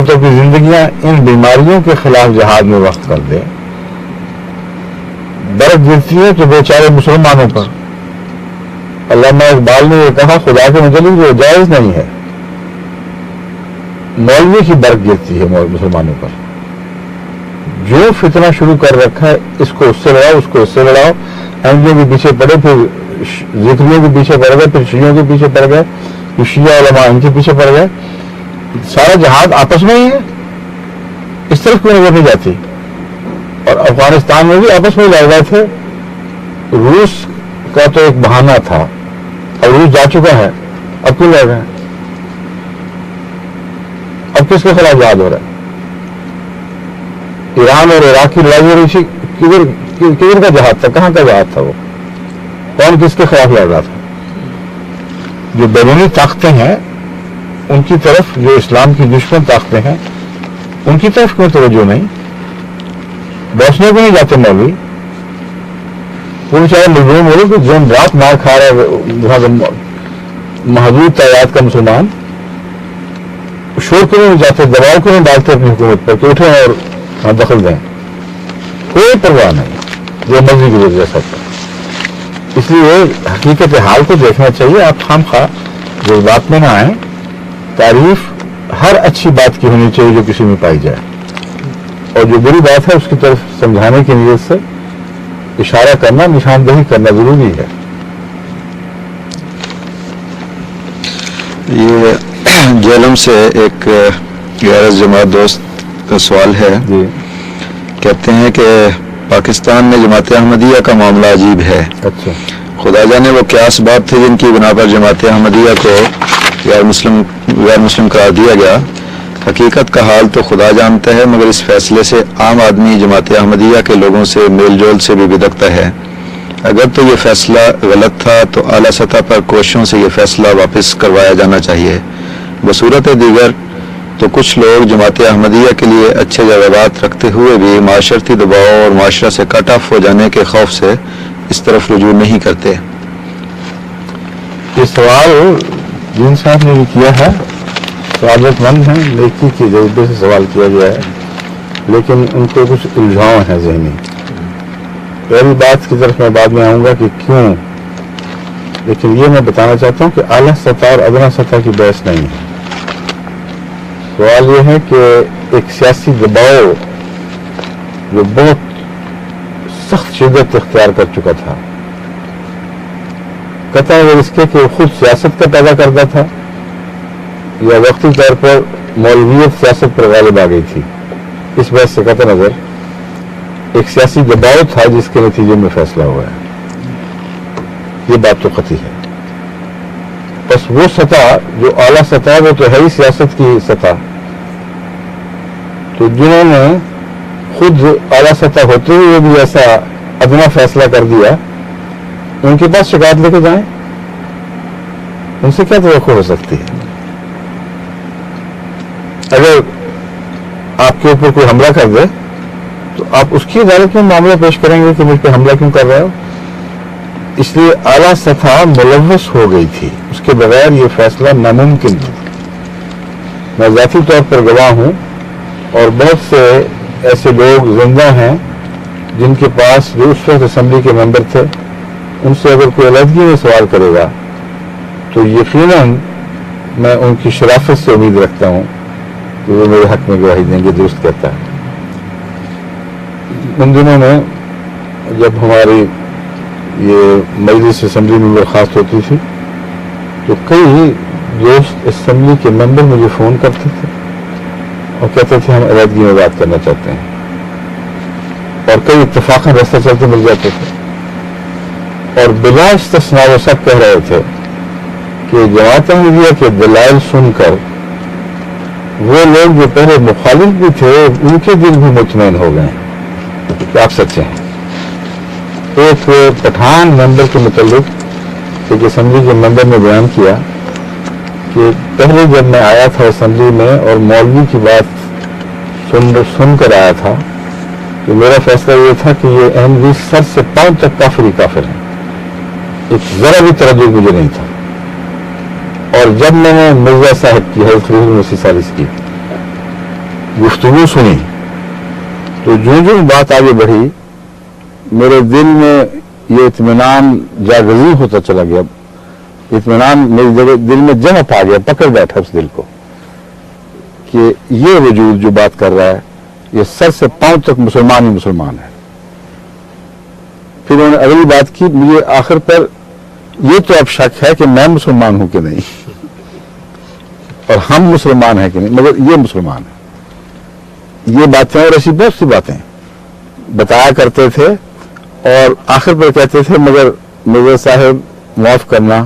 تو کی زندگیاں ان بیماریوں کے خلاف جہاد میں وقت کر دیں. برف گرتی ہے تو بیچارے مسلمانوں پر. علامہ اقبال نے یہ کہا خدا کے متعلق جو جائز نہیں ہے. مولوی کی برف گرتی ہے مسلمانوں پر. جو فتنہ شروع کر رکھا ہے اس کو اس سے لڑاؤ, اس کو اس سے لڑاؤ. احمدیوں کے پیچھے پڑے, پھر ذکریوں کے پیچھے پڑ گئے, پھر شیعوں کے پیچھے پڑ گئے, پھر شیعہ علماء ان کے پیچھے پڑ گئے. سارا جہاد آپس میں ہی ہے, اس طرف کوئی نظر نہیں جاتی. اور افغانستان میں بھی آپس میں لڑ رہے تھے. روس کا تو ایک بہانہ تھا, اب روس جا چکا ہے, اب کیوں لڑ رہے ہیں؟ اب کس کے خلاف جہاد ہو رہا ہے؟ ایران اور عراق کی لڑائی ہو رہی تھی, کدھر کا جہاد تھا, کہاں کا جہاد تھا؟ وہ کون کس کے خلاف لڑ رہا تھا؟ جو بیرونی طاقتیں ہیں ان کی طرف, جو اسلام کی دشمن طاقتیں ہیں ان کی طرف کوئی توجہ نہیں. بیٹھنے کو نہیں جاتے مولوی. پوری چاہے مظلوم ہو کہ دن رات مار کھا رہا ہے محدود تعداد کا مسلمان, شور کو نہیں جاتے, دباؤ کو نہیں ڈالتے اپنی حکومت پر کہ اٹھیں اور دخل دیں. کوئی پرواہ نہیں, جو مرضی کی وجہ سے. اس لیے حقیقت حال کو دیکھنا چاہیے. آپ خام خواہ جذبات میں نہ آئیں. تعریف ہر اچھی بات کی ہونی چاہیے جو کسی میں پائی جائے, اور جو بری بات ہے اس کی طرف سمجھانے کی نیت سے اشارہ کرنا, نشاندہی کرنا ضروری ہے. یہ جہلم سے ایک غیر جماعت دوست کا سوال ہے. جی, کہتے ہیں کہ پاکستان میں جماعت احمدیہ کا معاملہ عجیب ہے. اچھا, خدا جانے وہ کیا اسباب تھے جن کی بنا پر جماعت احمدیہ کو غیر مسلم قرار دیا گیا. حقیقت کا حال تو خدا جانتا ہے, مگر اس فیصلے سے عام آدمی جماعت احمدیہ کے لوگوں سے میل جول سے بھی بدکتا ہے. اگر تو یہ فیصلہ غلط تھا تو اعلیٰ سطح پر کوششوں سے یہ فیصلہ واپس کروایا جانا چاہیے. بصورت دیگر تو کچھ لوگ جماعت احمدیہ کے لیے اچھے جوابات رکھتے ہوئے بھی معاشرتی دباؤ اور معاشرہ سے کٹ آف ہو جانے کے خوف سے اس طرف رجوع نہیں کرتے. یہ سوال جن صاحب نے بھی کیا ہے سعادت مند ہیں, نیکی کی جذبے سے سوال کیا گیا ہے, لیکن ان کو کچھ الجھاؤ ہیں ذہنی. پہلی بات کی طرف میں بعد میں آؤں گا کہ کیوں, لیکن یہ میں بتانا چاہتا ہوں کہ اعلیٰ سطح اور ادنا سطح کی بحث نہیں ہے. سوال یہ ہے کہ ایک سیاسی دباؤ جو بہت سخت شدت اختیار کر چکا تھا, قطع اگر اس کے کہ خود سیاست کا پیدا کرتا تھا یا وقتی طور پر مولویت سیاست پر غالب آ گئی تھی, اس بحث سے قطع نظر ایک سیاسی دباؤ تھا جس کے نتیجے میں فیصلہ ہوا ہے. یہ بات تو قطعی ہے. بس وہ سطح جو اعلیٰ سطح وہ تو ہے ہی سیاست کی سطح, تو جنہوں نے خود اعلیٰ سطح ہوتے ہوئے بھی ایسا ادنا فیصلہ کر دیا, ان کے پاس شکایت لے کے جائیں. ان سے کیا توقع ہو سکتی ہے؟ اگر آپ کے اوپر کوئی حملہ کر دے تو آپ اس کی عدالت میں معاملہ پیش کریں گے کہ مجھ پہ حملہ کیوں کر رہے ہو. اس لیے اعلیٰ سطح ملوث ہو گئی تھی, اس کے بغیر یہ فیصلہ ناممکن تھا. میں ذاتی طور پر گواہ ہوں, اور بہت سے ایسے لوگ زندہ ہیں جن کے پاس جو اس وقت اسمبلی کے ممبر تھے, ان سے اگر کوئی علیحدگی میں سوال کرے گا تو یقیناً میں ان کی شرافت سے امید رکھتا ہوں کہ وہ میرے حق میں گواہی دیں گے. درست کہتا ہے. ان دنوں میں جب ہماری یہ مجلس اسمبلی میں درخواست ہوتی تھی تو کئی دوست اسمبلی کے ممبر مجھے فون کرتے تھے اور کہتے تھے ہم علیحدگی میں بات کرنا چاہتے ہیں, اور کئی اتفاقاً راستہ چلتے مل جاتے تھے. اور بلا استثناء وہ سب کہہ رہے تھے کہ جماعت احمدیہ کے دلائل سن کر وہ لوگ جو پہلے مخالف بھی تھے ان کے دل بھی مطمئن ہو گئے کہ آپ سچے ہیں. ایک پٹھان ممبر کے متعلق ایک اسمبلی کے ممبر نے بیان کیا کہ پہلے جب میں آیا تھا اسمبلی میں اور مولوی کی بات سن کر آیا تھا تو میرا فیصلہ یہ تھا کہ یہ احمدی سر سے پاؤں تک کافر ہی کافر ہیں. ایک ذرا بھی تردد مجھے نہیں تھا. اور جب میں نے مرزا صاحب کی حضرت مسیح سالس کی गुफ्तगू सुनी तो जो जो बात आगे बढ़ी मेरे दिल में ये इत्मीनान जागज़ी होता चला गया, इत्मीनान मेरे दिल में जमा पा गया, पकड़ बैठा उस दिल को कि ये वजूद जो बात कर रहा है ये सर से पांव तक मुसलमान ही मुसलमान है। फिर उन्होंने अगली बात की, मुझे आखिर पर ये तो अब शक है कि मैं मुसलमान हूं कि नहीं और हम मुसलमान हैं कि नहीं, मगर ये मुसलमान है। ये बातें और ऐसी बहुत सी बातें बताया करते थे और आखिर पर कहते थे मगर मिर्जा साहब माफ करना,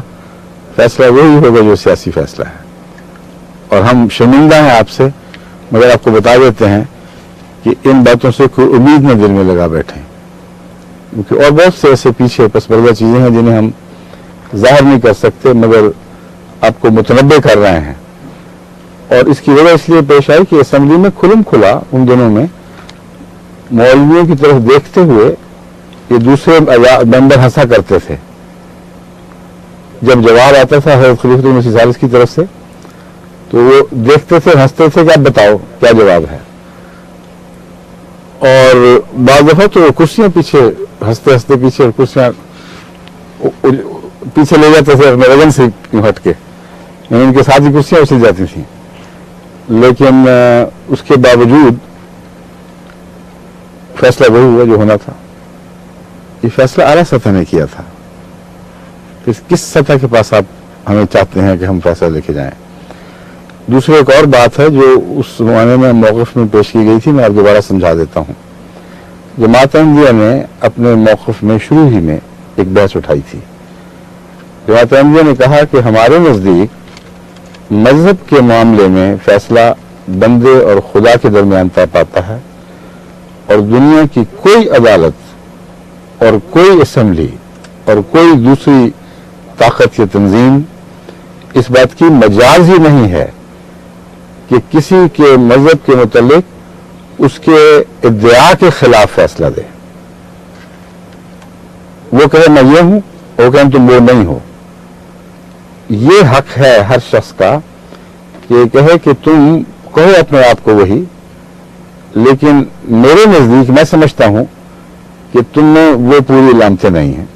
फैसला वही होगा जो सियासी फैसला है और हम शर्मिंदा हैं आपसे, मगर आपको बता देते हैं कि इन बातों से कोई उम्मीद न दिल में लगा बैठे, क्योंकि और बहुत से ऐसे पीछे पसपर्दा चीजें हैं जिन्हें हम जाहिर नहीं कर सकते मगर आपको मुतनब्बे कर रहे हैं। और इसकी वजह इसलिए पेश आई कि असेंबली में खुलम खुला उन दिनों में मौलवियों की तरफ देखते हुए ये दूसरे मेंबर हंसा करते थे। जब जवाब आता था हज़रत खलीफतुल मसीह सालिस की तरफ से तो वो देखते थे, हंसते थे कि आप बताओ क्या जवाब है। और बाद दफा तो कुर्सियां पीछे हंसते हंसते पीछे और कुर्सियां पीछे ले जाते थे अपने वजन से हट के, उनके साथ ही कुर्सियां उछल जाती थी। लेकिन उसके बावजूद फैसला वही हुआ जो होना था। ये फैसला आला सतह ने किया था। किस सतह के पास आप हमें चाहते हैं कि हम फैसला लेके जाएं। दूसरी एक और बात है जो उस जमाने में मौक़िफ़ में पेश की गई थी, मैं आप दोबारा समझा देता हूं। जमात अहमदिया ने अपने मौक़िफ़ में शुरू ही में एक बहस उठाई थी। जमात अहमदिया ने कहा कि हमारे नज़दीक मजहब के मामले में फैसला बंदे और खुदा के दरमियान तय पाता है और दुनिया की कोई अदालत और कोई असेंबली और कोई दूसरी ताकत या तंजीम इस बात की मजाज ही नहीं है कि किसी के मजहब के मुतालिक उसके इद्दिया के खिलाफ फैसला दे। वो कहे मैं ये हूं, वो कहे तुम वो नहीं हो। ये हक है हर शख्स का कि कहे कि तुम कहो अपने आप को वही, लेकिन मेरे नजदीक मैं समझता हूं कि तुम में वो पूरी लामतें नहीं हैं।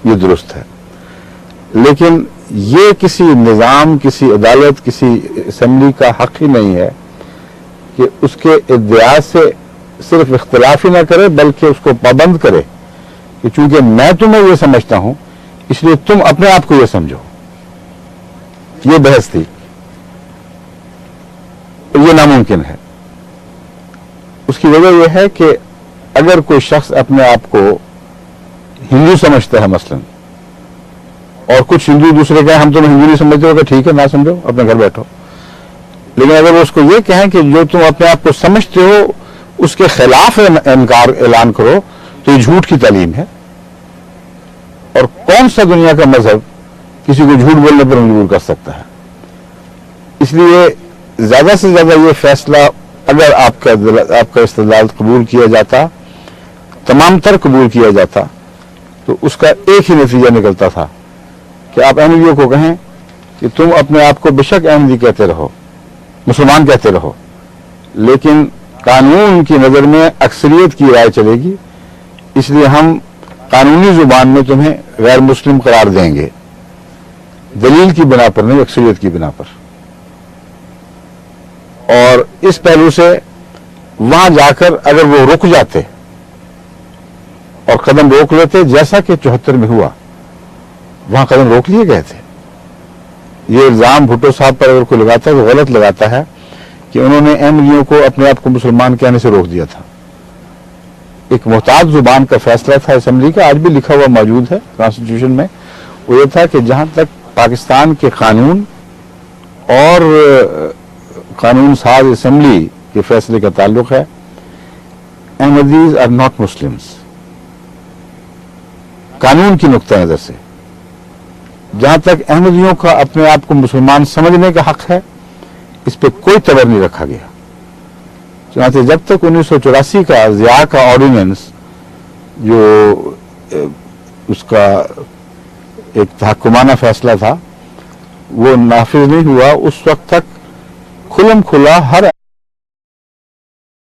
ये दुरुस्त है। लेकिन ये किसी निज़ाम, किसी अदालत, किसी असेंबली का हक ही नहीं है कि उसके इद्दिया से सिर्फ इख्तिलाफ ही ना करे बल्कि उसको पाबंद करे कि चूंकि मैं तुम्हें ये समझता हूं इसलिए तुम अपने आप को ये समझो। ये बहस थी। ये नामुमकिन है। उसकी वजह यह है कि अगर कोई शख्स अपने आप को हिंदू समझता है मसलन, और कुछ हिंदू दूसरे कहें हम तुम्हें हिंदू नहीं समझते हो, कि ठीक है ना समझो, अपने घर बैठो। लेकिन अगर वो उसको ये कहें कि जो तुम अपने आप को समझते हो उसके खिलाफ इनकार ऐलान करो, तो ये झूठ की तालीम है। और कौन सा दुनिया का मजहब किसी को झूठ बोलने पर मजबूर कर सकता है। इसलिए ज्यादा से ज्यादा ये फैसला अगर आपका इस्तेदलाल कबूल किया जाता, तमाम तर कबूल किया जाता, तो उसका एक ही नतीजा निकलता था कि आप अहमदियों को कहें कि तुम अपने आप को बेशक अहमदी कहते रहो, मुसलमान कहते रहो, लेकिन कानून की नजर में अक्सरियत की राय चलेगी, इसलिए हम कानूनी जुबान में तुम्हें गैर मुस्लिम करार देंगे, दलील की बिना पर नहीं, अक्सरियत की बिना पर। और इस पहलू से वहां जाकर अगर वो रुक जाते और कदम रोक लेते, जैसा कि 74 में हुआ, वहां कदम रोक लिए गए थे। ये इल्जाम भुट्टो साहब पर अगर कोई लगाता है तो गलत लगाता है कि उन्होंने अहमदियों को अपने आप को मुसलमान कहने से रोक दिया था। एक मुहताज जुबान का फैसला था असेंबली का, आज भी लिखा हुआ मौजूद है कॉन्स्टिट्यूशन में। वो ये था कि जहां तक पाकिस्तान के कानून और कानून साज असेंबली के फैसले का ताल्लुक है, अहमदीज आर नॉट मुस्लिम्स। कानून की नुक्ता नजर से जहां तक अहमदियों का अपने आप को मुसलमान समझने का हक है, इस पर कोई तबर नहीं रखा गया। चुनांचे जब तक 1984 का ज़िया का ऑर्डिनेंस, जो उसका एक तहक्कुमाना फैसला था, वो नाफिज नहीं हुआ, उस वक्त तक खुलम खुला हर